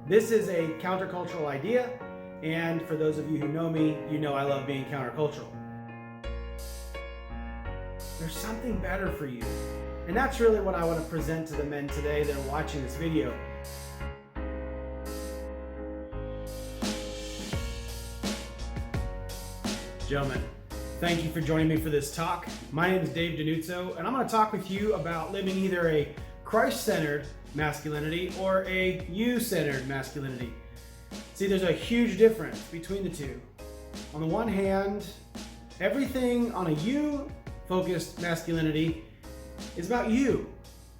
This is a countercultural idea, and for those of you who know me, you know I love being countercultural. There's something better for you, and that's really what I want to present to the men today that are watching this video. Gentlemen, thank you for joining me for this talk. My name is DiNuzzo, and I'm going to talk with you about living either a Christ-centered masculinity or a you-centered masculinity. See, there's a huge difference between the two. On the one hand, everything on a you-focused masculinity is about you.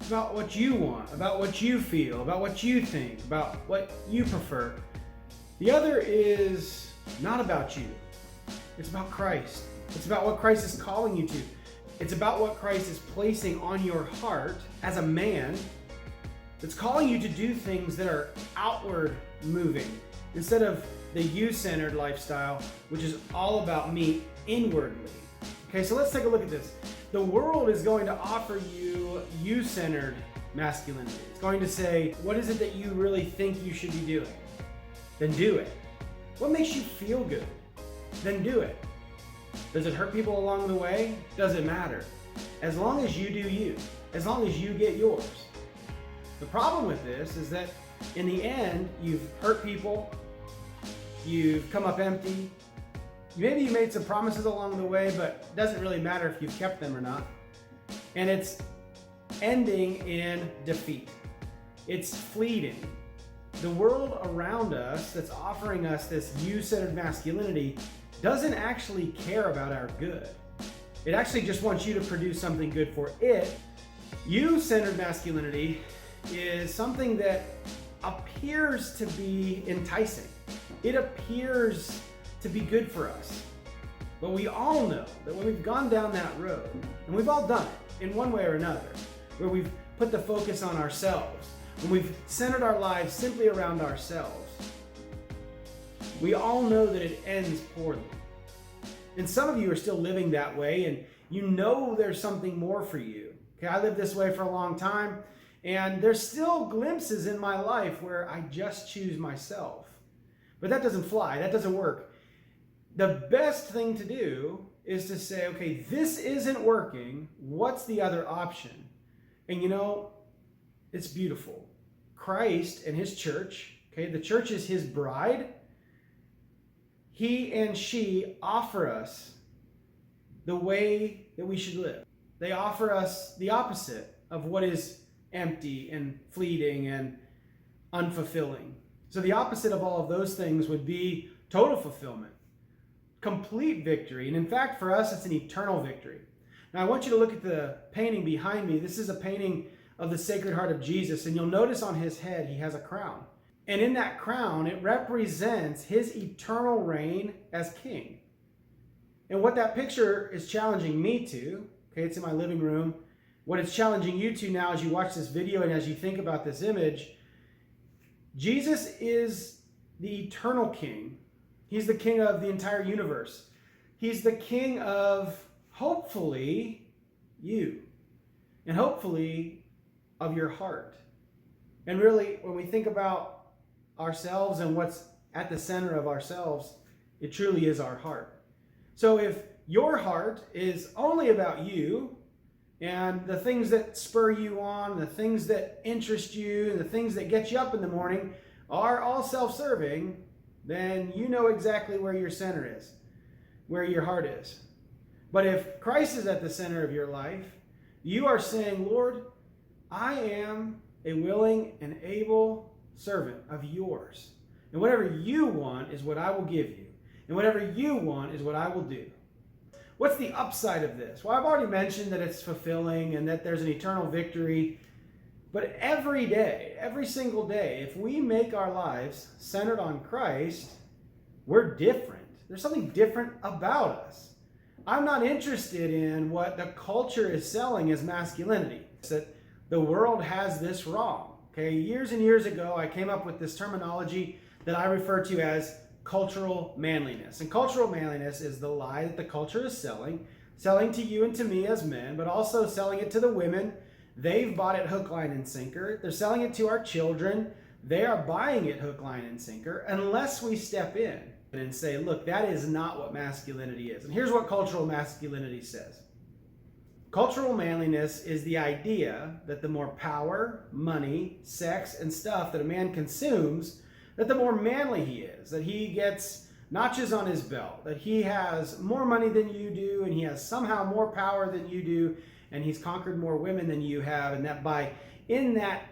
It's about what you want, about what you feel, about what you think, about what you prefer. The other is not about you. It's about Christ. It's about what Christ is calling you to. It's about what Christ is placing on your heart as a man. It's calling you to do things that are outward moving instead of the you-centered lifestyle, which is all about me inwardly. Okay, so let's take a look at this. The world is going to offer you you-centered masculinity. It's going to say, what is it that you really think you should be doing? Then do it. What makes you feel good? Then do it. Does it hurt people along the way? Doesn't matter. As long as you do you, as long as you get yours. The problem with this is that in the end, you've hurt people, you've come up empty, maybe you made some promises along the way, but it doesn't really matter if you've kept them or not. And it's ending in defeat. It's fleeting. The world around us that's offering us this you-centered masculinity doesn't actually care about our good. It actually just wants you to produce something good for it. You-centered masculinity is something that appears to be enticing. It appears to be good for us. But we all know that when we've gone down that road, and we've all done it in one way or another, where we've put the focus on ourselves, when we've centered our lives simply around ourselves, we all know that it ends poorly. And some of you are still living that way, and you know there's something more for you. Okay, I lived this way for a long time, and there's still glimpses in my life where I just choose myself. But that doesn't fly, that doesn't work. The best thing to do is to say, okay, this isn't working, what's the other option? And you know, it's beautiful. Christ and his church, okay, the church is his bride. He and she offer us the way that we should live. They offer us the opposite of what is empty and fleeting and unfulfilling. So the opposite of all of those things would be total fulfillment, complete victory. And in fact, for us, it's an eternal victory. Now, I want you to look at the painting behind me. This is a painting of the Sacred Heart of Jesus, and you'll notice on his head, he has a crown. And in that crown, it represents his eternal reign as king. And what that picture is challenging me to, okay, it's in my living room. What it's challenging you to now as you watch this video and as you think about this image, Jesus is the eternal king. He's the king of the entire universe. He's the king of, hopefully, you. And hopefully, of your heart. And really, when we think about ourselves and what's at the center of ourselves, it truly is our heart. So if your heart is only about you and the things that spur you on, the things that interest you, and the things that get you up in the morning are all self-serving, then you know exactly where your center is, where your heart is. But if Christ is at the center of your life, you are saying, Lord, I am a willing and able servant of yours. And whatever you want is what I will give you. And whatever you want is what I will do. What's the upside of this? Well, I've already mentioned that it's fulfilling and that there's an eternal victory. But every day, every single day, if we make our lives centered on Christ, we're different. There's something different about us. I'm not interested in what the culture is selling as masculinity. It's that the world has this wrong. Okay, years and years ago, I came up with this terminology that I refer to as cultural manliness. And cultural manliness is the lie that the culture is selling to you and to me as men, but also selling it to the women. They've bought it hook, line, and sinker. They're selling it to our children. they are buying it hook, line, and sinker unless we step in and say, look, that is not what masculinity is. And here's what cultural masculinity says. Cultural manliness is the idea that the more power, money, sex, and stuff that a man consumes, that the more manly he is, that he gets notches on his belt, that he has more money than you do, and he has somehow more power than you do, and he's conquered more women than you have, and that in that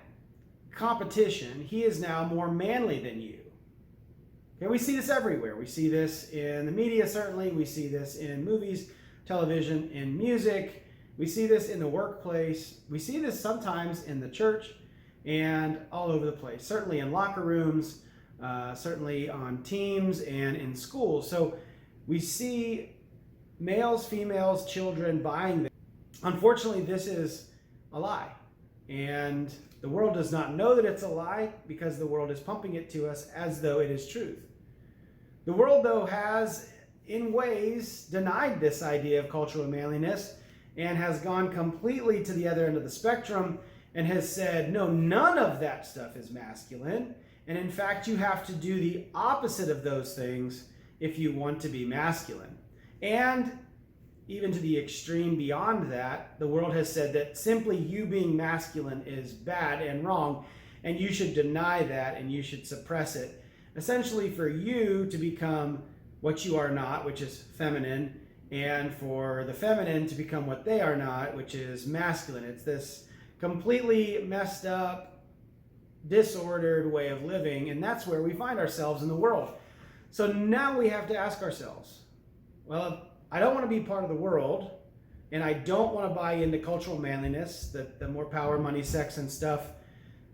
competition, he is now more manly than you. Okay, we see this everywhere. We see this in the media, certainly. We see this in movies, television, in music. We see this in the workplace. We see this sometimes in the church and all over the place, certainly in locker rooms, certainly on teams and in schools. So we see males, females, children buying this. Unfortunately, this is a lie. And the world does not know that it's a lie because the world is pumping it to us as though it is truth. The world, though, has in ways denied this idea of cultural manliness and has gone completely to the other end of the spectrum and has said, no, none of that stuff is masculine. And in fact, you have to do the opposite of those things if you want to be masculine. And even to the extreme beyond that, the world has said that simply you being masculine is bad and wrong, and you should deny that and you should suppress it. Essentially for you to become what you are not, which is feminine, and for the feminine to become what they are not, which is masculine. It's this completely messed up, disordered way of living, and that's where we find ourselves in the world. So now we have to ask ourselves, well, I don't want to be part of the world, and I don't want to buy into cultural manliness, that the more power, money, sex, and stuff,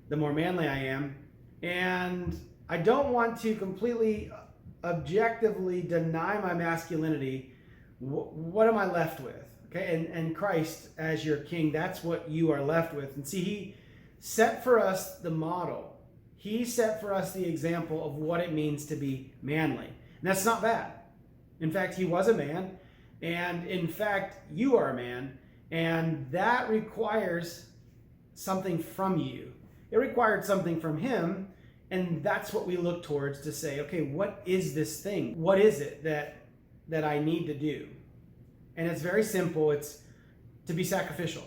the more manly I am, and I don't want to completely objectively deny my masculinity. What am I left with? Okay, and Christ as your king, that's what you are left with. And see, he set for us the model. He set for us the example of what it means to be manly. And that's not bad. In fact, he was a man. And in fact, you are a man. And that requires something from you. It required something from him. And that's what we look towards to say, okay, what is this thing? What is it that I need to do? And it's very simple. It's to be sacrificial,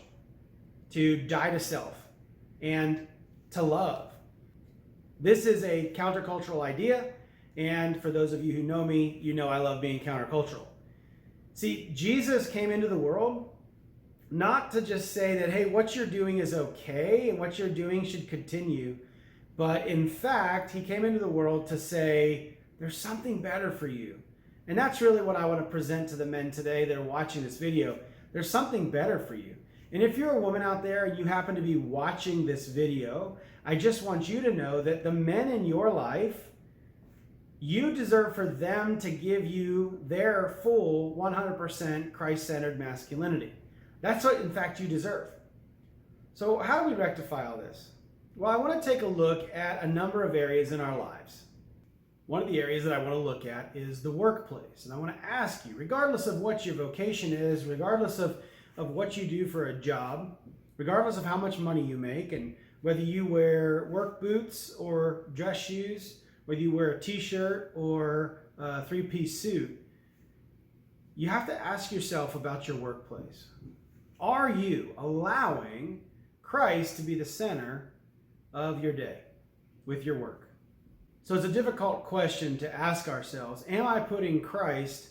to die to self, and to love. This is a countercultural idea. And for those of you who know me, you know I love being countercultural. See, Jesus came into the world not to just say that, hey, what you're doing is okay and what you're doing should continue. But in fact, he came into the world to say, there's something better for you. And that's really what I want to present to the men today that are watching this video. There's something better for you. And if you're a woman out there and you happen to be watching this video, I just want you to know that the men in your life, you deserve for them to give you their full 100% Christ-centered masculinity. That's what, in fact, you deserve. So how do we rectify all this? Well, I want to take a look at a number of areas in our lives. One of the areas that I want to look at is the workplace. And I want to ask you, regardless of what your vocation is, regardless of what you do for a job, regardless of how much money you make, and whether you wear work boots or dress shoes, whether you wear a t-shirt or a three-piece suit, you have to ask yourself about your workplace. Are you allowing Christ to be the center of your day with your work? So it's a difficult question to ask ourselves. Am I putting Christ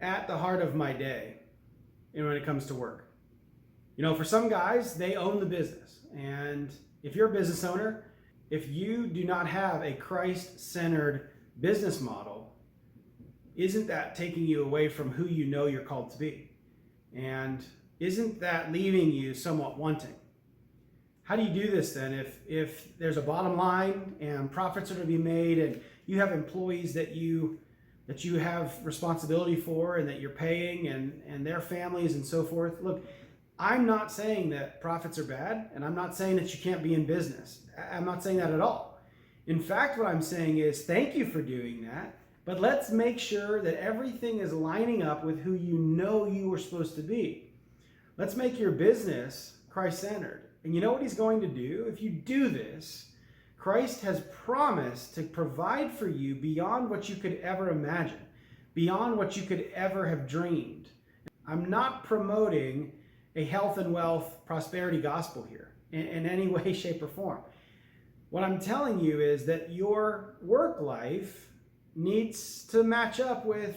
at the heart of my day when it comes to work? You know, for some guys, they own the business. And if you're a business owner, if you do not have a Christ-centered business model, isn't that taking you away from who you know you're called to be? And isn't that leaving you somewhat wanting? How do you do this then if there's a bottom line and profits are to be made and you have employees that you have responsibility for and that you're paying and their families and so forth? Look, I'm not saying that profits are bad, and I'm not saying that you can't be in business. I'm not saying that at all. In fact, what I'm saying is thank you for doing that, but let's make sure that everything is lining up with who you know you were supposed to be. Let's make your business Christ-centered. And you know what he's going to do? If you do this, Christ has promised to provide for you beyond what you could ever imagine, beyond what you could ever have dreamed. I'm not promoting a health and wealth prosperity gospel here in any way, shape, or form. What I'm telling you is that your work life needs to match up with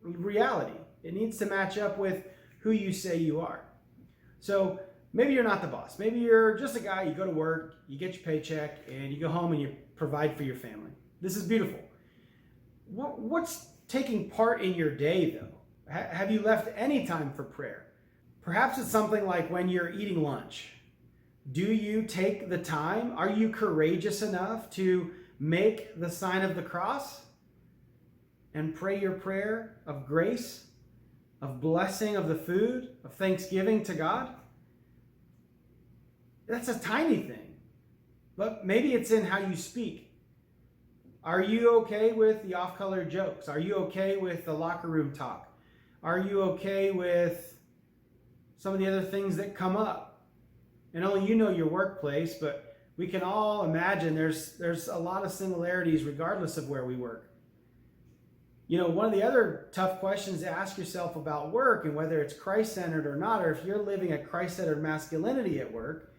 reality. It needs to match up with who you say you are. So maybe you're not the boss. Maybe you're just a guy, you go to work, you get your paycheck, and you go home and you provide for your family. This is beautiful. What's taking part in your day, though? Have you left any time for prayer? Perhaps it's something like when you're eating lunch. Do you take the time? Are you courageous enough to make the sign of the cross and pray your prayer of grace, of blessing of the food, of thanksgiving to God? That's a tiny thing, but maybe it's in how you speak. Are you okay with the off-color jokes? Are you okay with the locker room talk? Are you okay with some of the other things that come up? And only you know your workplace, but we can all imagine there's a lot of similarities regardless of where we work. You know, one of the other tough questions to ask yourself about work, and whether it's Christ-centered or not, or if you're living a Christ-centered masculinity at work,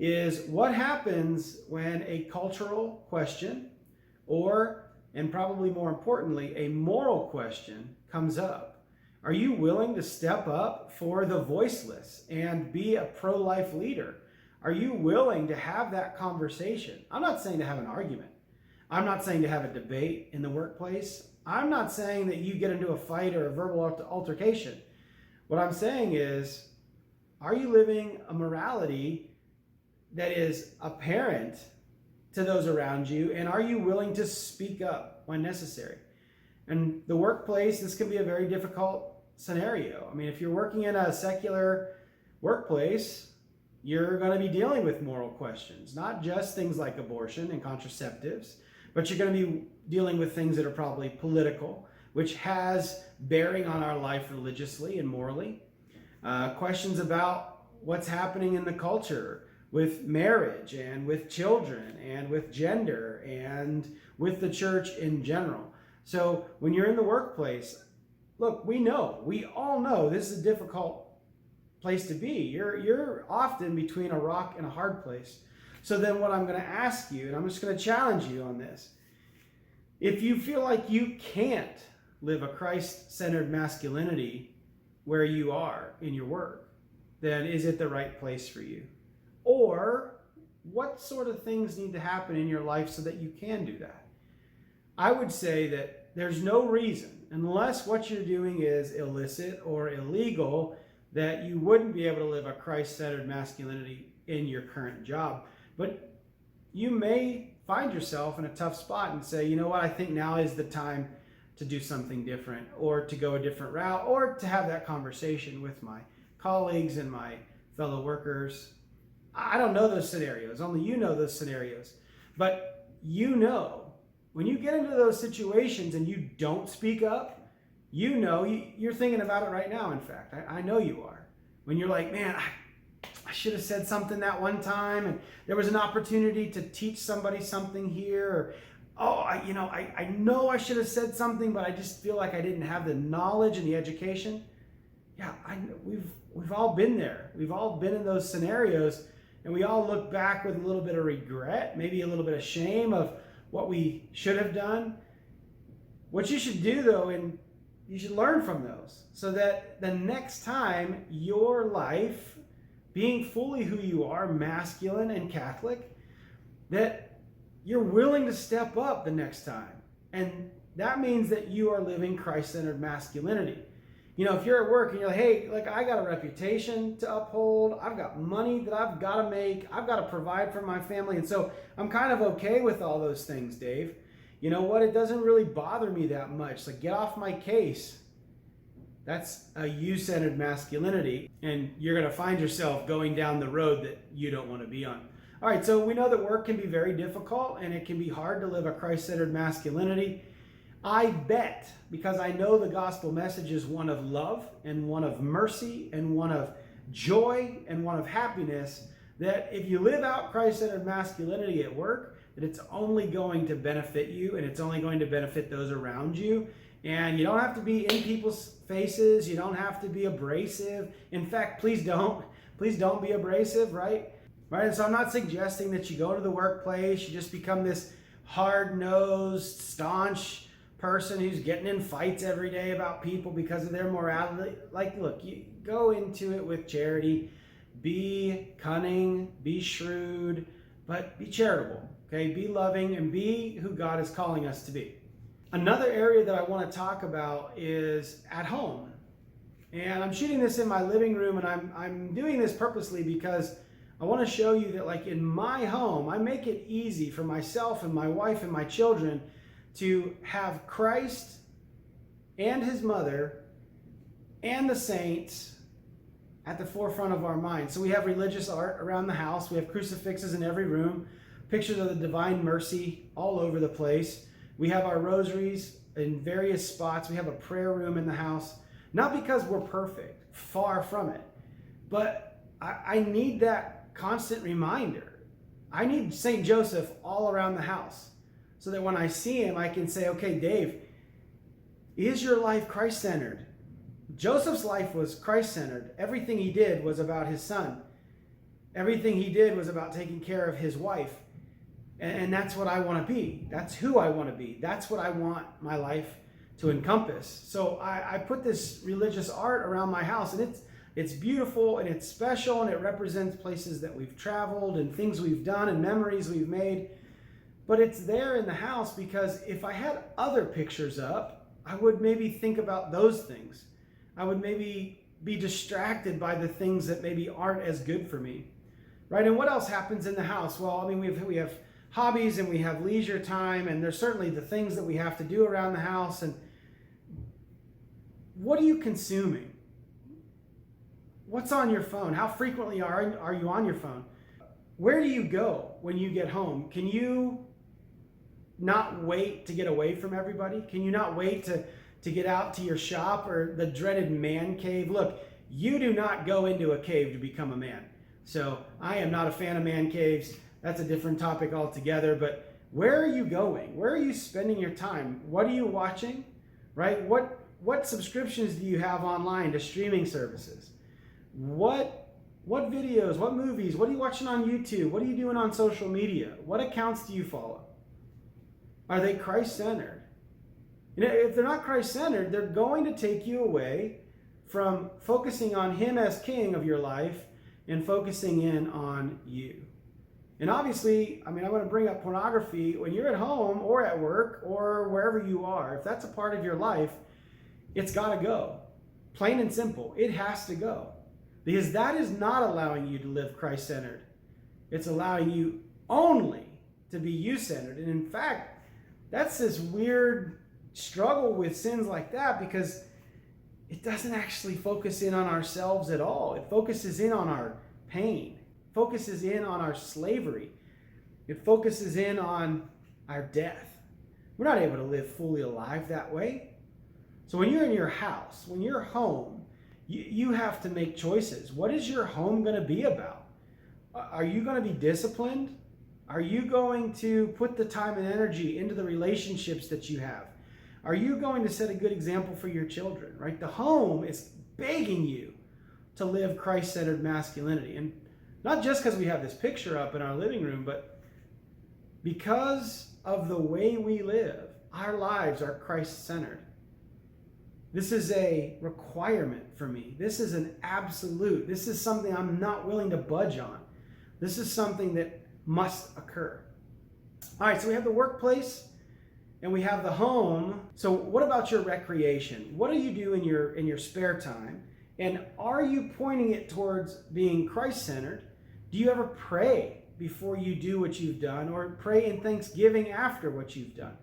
is what happens when a cultural question, or, and probably more importantly, a moral question comes up. Are you willing to step up for the voiceless and be a pro-life leader? Are you willing to have that conversation? I'm not saying to have an argument. I'm not saying to have a debate in the workplace. I'm not saying that you get into a fight or a verbal altercation. What I'm saying is, are you living a morality that is apparent to those around you, and are you willing to speak up when necessary? And the workplace, this can be a very difficult scenario. I mean, if you're working in a secular workplace, you're going to be dealing with moral questions, not just things like abortion and contraceptives, but you're going to be dealing with things that are probably political, which has bearing on our life religiously and morally. Questions about what's happening in the culture with marriage and with children and with gender and with the church in general. So when you're in the workplace, look, we all know this is a difficult place to be. You're often between a rock and a hard place. So then what I'm going to ask you, and I'm just going to challenge you on this, if you feel like you can't live a Christ-centered masculinity where you are in your work, then is it the right place for you? Or what sort of things need to happen in your life so that you can do that? I would say that there's no reason, unless what you're doing is illicit or illegal, that you wouldn't be able to live a Christ-centered masculinity in your current job. But you may find yourself in a tough spot and say, you know what, I think now is the time to do something different, or to go a different route, or to have that conversation with my colleagues and my fellow workers. I don't know those scenarios. Only you know those scenarios. But you know, when you get into those situations and you don't speak up, you know, you're thinking about it right now, in fact. I know you are. When you're like, man, I should have said something that one time, and there was an opportunity to teach somebody something here. Or, I know I should have said something, but I just feel like I didn't have the knowledge and the education. Yeah, we've all been there. We've all been in those scenarios, and we all look back with a little bit of regret, maybe a little bit of shame of what we should have done. What you should do, though, and you should learn from those, so that the next time your life, being fully who you are, masculine and Catholic, that you're willing to step up the next time. And that means that you are living Christ-centered masculinity. You know, if you're at work and you're like, hey, like, I got a reputation to uphold, I've got money that I've got to make, I've got to provide for my family, and so I'm kind of okay with all those things, Dave. You know what? It doesn't really bother me that much. Like, get off my case. That's a you-centered masculinity, and you're going to find yourself going down the road that you don't want to be on. All right, so we know that work can be very difficult, and it can be hard to live a Christ-centered masculinity. I bet, because I know the gospel message is one of love and one of mercy and one of joy and one of happiness, that if you live out Christ-centered masculinity at work, that it's only going to benefit you and it's only going to benefit those around you. And you don't have to be in people's faces. You don't have to be abrasive. In fact, please don't be abrasive, right? Right. And so I'm not suggesting that you go to the workplace, you just become this hard-nosed, staunch person who's getting in fights every day about people because of their morality. Like, look, you go into it with charity. Be cunning, be shrewd, but be charitable, okay? Be loving and be who God is calling us to be. Another area that I want to talk about is at home. And I'm shooting this in my living room, and I'm doing this purposely because I want to show you that, like, in my home, I make it easy for myself and my wife and my children to have Christ and his mother and the saints at the forefront of our mind. So we have religious art around the house. We have crucifixes in every room, pictures of the divine mercy all over the place. We have our rosaries in various spots. We have a prayer room in the house, not because we're perfect, far from it, but I need that constant reminder. I need St. Joseph all around the house so that when I see him, I can say, okay, Dave, is your life Christ-centered? Joseph's life was Christ-centered. Everything he did was about his son. Everything he did was about taking care of his wife. And that's what I want to be. That's who I want to be. That's what I want my life to encompass. So I put this religious art around my house, and it's beautiful and it's special, and it represents places that we've traveled and things we've done and memories we've made. But it's there in the house because if I had other pictures up, I would maybe think about those things. I would maybe be distracted by the things that maybe aren't as good for me, right? And what else happens in the house? Well, I mean, we have hobbies and we have leisure time, and there's certainly the things that we have to do around the house. And what are you consuming? What's on your phone? How frequently are you on your phone? Where do you go when you get home? Can you not wait to get away from everybody? Can you not wait to get out to your shop or the dreaded man cave? Look, you do not go into a cave to become a man. So I am not a fan of man caves. That's a different topic altogether. But where are you going? Where are you spending your time? What are you watching? Right? What subscriptions do you have online to streaming services? What videos, what movies, what are you watching on YouTube? What are you doing on social media? What accounts do you follow? Are they Christ-centered? You know, if they're not Christ-centered, they're going to take you away from focusing on him as king of your life and focusing in on you. And obviously, I mean, I want to bring up pornography when you're at home or at work or wherever you are. If that's a part of your life, it's got to go. Plain and simple. It has to go. Because that is not allowing you to live Christ-centered. It's allowing you only to be you-centered. And in fact, that's this weird struggle with sins like that, because it doesn't actually focus in on ourselves at all. It focuses in on our pain. It focuses in on our slavery. It focuses in on our death. We're not able to live fully alive that way. So when you're in your house, when you're home, you have to make choices. What is your home going to be about? Are you going to be disciplined? Are you going to put the time and energy into the relationships that you have? Are you going to set a good example for your children, right? The home is begging you to live Christ-centered masculinity. And not just because we have this picture up in our living room, but because of the way we live, our lives are Christ-centered. This is a requirement for me. This is an absolute. This is something I'm not willing to budge on. This is something that must occur. All right, so we have the workplace and we have the home. So what about your recreation? What do you do in your spare time? And are you pointing it towards being Christ-centered? Do you ever pray before you do what you've done, or pray in thanksgiving after what you've done?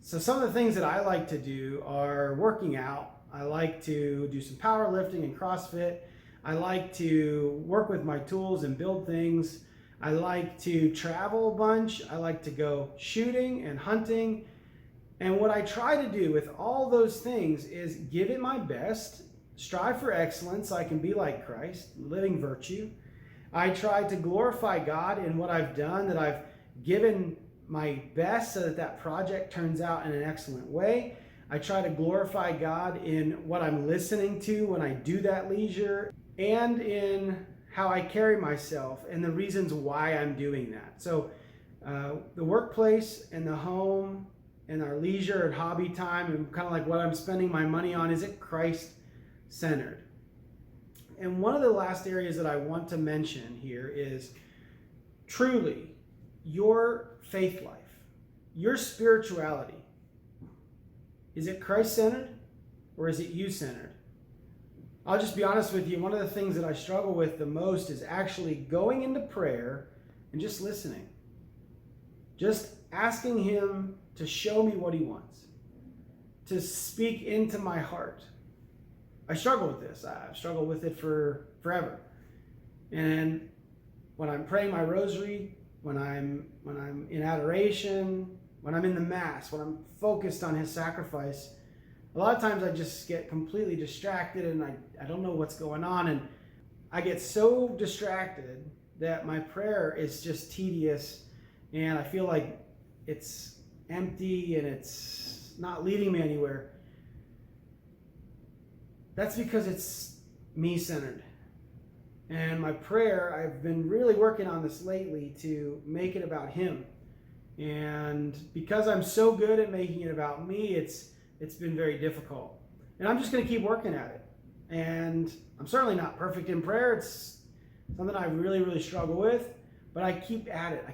So some of the things that I like to do are working out. I like to do some powerlifting and CrossFit. I like to work with my tools and build things. I like to travel a bunch. I like to go shooting and hunting. And what I try to do with all those things is give it my best, strive for excellence so I can be like Christ, living virtue. I try to glorify God in what I've done, that I've given my best so that that project turns out in an excellent way. I try to glorify God in what I'm listening to when I do that leisure, and in how I carry myself and the reasons why I'm doing that. So the workplace and the home and our leisure and hobby time and kind of like what I'm spending my money on, is it Christ-centered? And one of the last areas that I want to mention here is truly your faith life, your spirituality. Is it Christ-centered or is it you-centered? I'll just be honest with you. One of the things that I struggle with the most is actually going into prayer and just listening. Just asking Him to show me what He wants, to speak into my heart. I struggle with this. I've struggled with it for forever. And when I'm praying my rosary, when I'm in adoration, when I'm in the Mass, when I'm focused on His sacrifice, a lot of times I just get completely distracted and I don't know what's going on. And I get so distracted that my prayer is just tedious and I feel like it's empty and it's not leading me anywhere. That's because it's me-centered. And my prayer, I've been really working on this lately to make it about Him. And because I'm so good at making it about me, it's been very difficult. And I'm just going to keep working at it. And I'm certainly not perfect in prayer. It's something I really, really struggle with. But I keep at it. I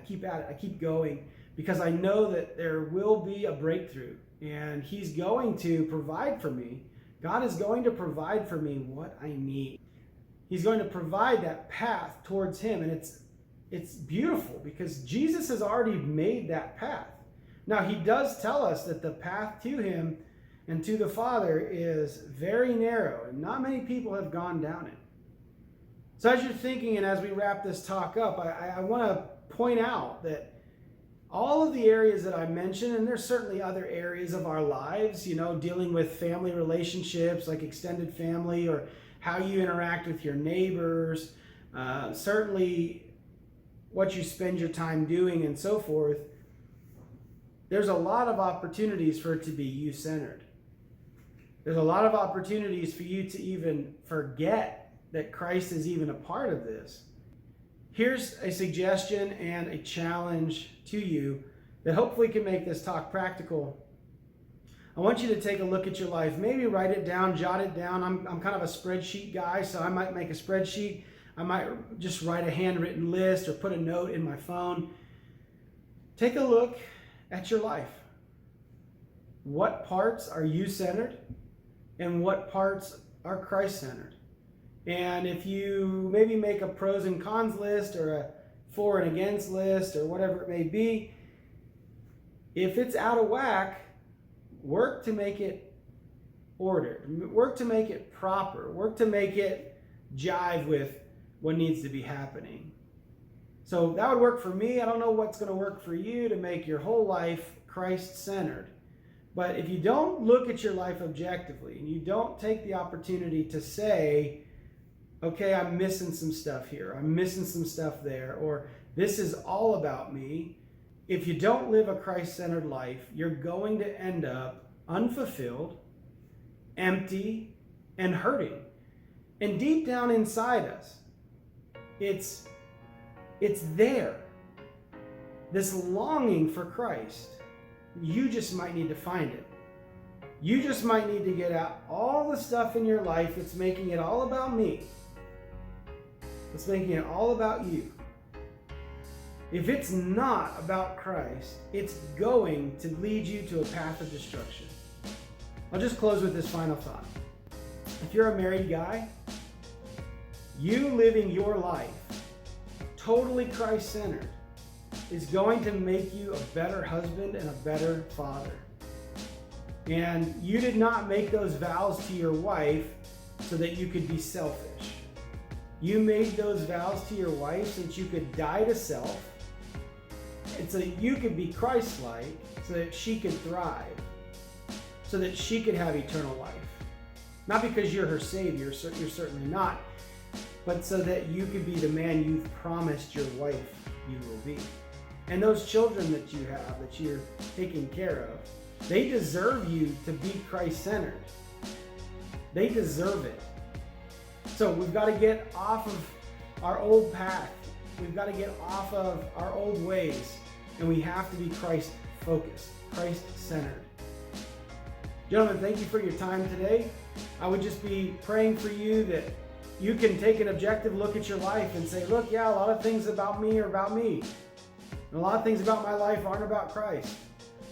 keep going. Because I know that there will be a breakthrough. And He's going to provide for me. God is going to provide for me what I need. He's going to provide that path towards Him. And it's beautiful because Jesus has already made that path. Now, He does tell us that the path to Him and to the Father is very narrow, and not many people have gone down it. So as you're thinking, and as we wrap this talk up, I want to point out that all of the areas that I mentioned, and there's certainly other areas of our lives, dealing with family relationships, like extended family, or how you interact with your neighbors, certainly what you spend your time doing and so forth. There's a lot of opportunities for it to be you-centered. There's a lot of opportunities for you to even forget that Christ is even a part of this. Here's a suggestion and a challenge to you that hopefully can make this talk practical. I want you to take a look at your life. Maybe write it down, jot it down. I'm kind of a spreadsheet guy, so I might make a spreadsheet. I might just write a handwritten list or put a note in my phone. Take a look at your life. What parts are you-centered and what parts are Christ-centered? And if you maybe make a pros and cons list or a for and against list or whatever it may be, if it's out of whack, work to make it ordered. Work to make it proper. Work to make it jive with what needs to be happening. So that would work for me. I don't know what's going to work for you to make your whole life Christ-centered. But if you don't look at your life objectively and you don't take the opportunity to say, okay, I'm missing some stuff here, I'm missing some stuff there, or this is all about me. If you don't live a Christ-centered life, you're going to end up unfulfilled, empty, and hurting. And deep down inside us, it's there. This longing for Christ. You just might need to find it. You just might need to get out all the stuff in your life that's making it all about me. It's making it all about you. If it's not about Christ, it's going to lead you to a path of destruction. I'll just close with this final thought. If you're a married guy, you living your life totally Christ-centered is going to make you a better husband and a better father. And you did not make those vows to your wife so that you could be selfish. You made those vows to your wife so that you could die to self and so that you could be Christ-like, so that she could thrive, so that she could have eternal life. Not because you're her savior, you're certainly not, but so that you could be the man you've promised your wife you will be. And those children that you have, that you're taking care of, they deserve you to be Christ-centered. They deserve it. So we've got to get off of our old path. We've got to get off of our old ways, and we have to be Christ-focused, Christ-centered. Gentlemen, thank you for your time today. I would just be praying for you that you can take an objective look at your life and say, look, yeah, a lot of things about me are about me. And a lot of things about my life aren't about Christ.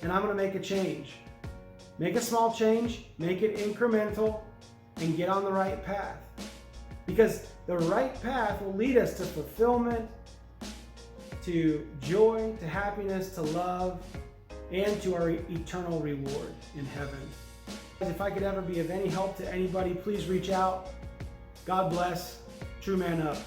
And I'm going to make a change. Make a small change, make it incremental, and get on the right path. Because the right path will lead us to fulfillment, to joy, to happiness, to love, and to our eternal reward in heaven. If I could ever be of any help to anybody, please reach out. God bless. True man up.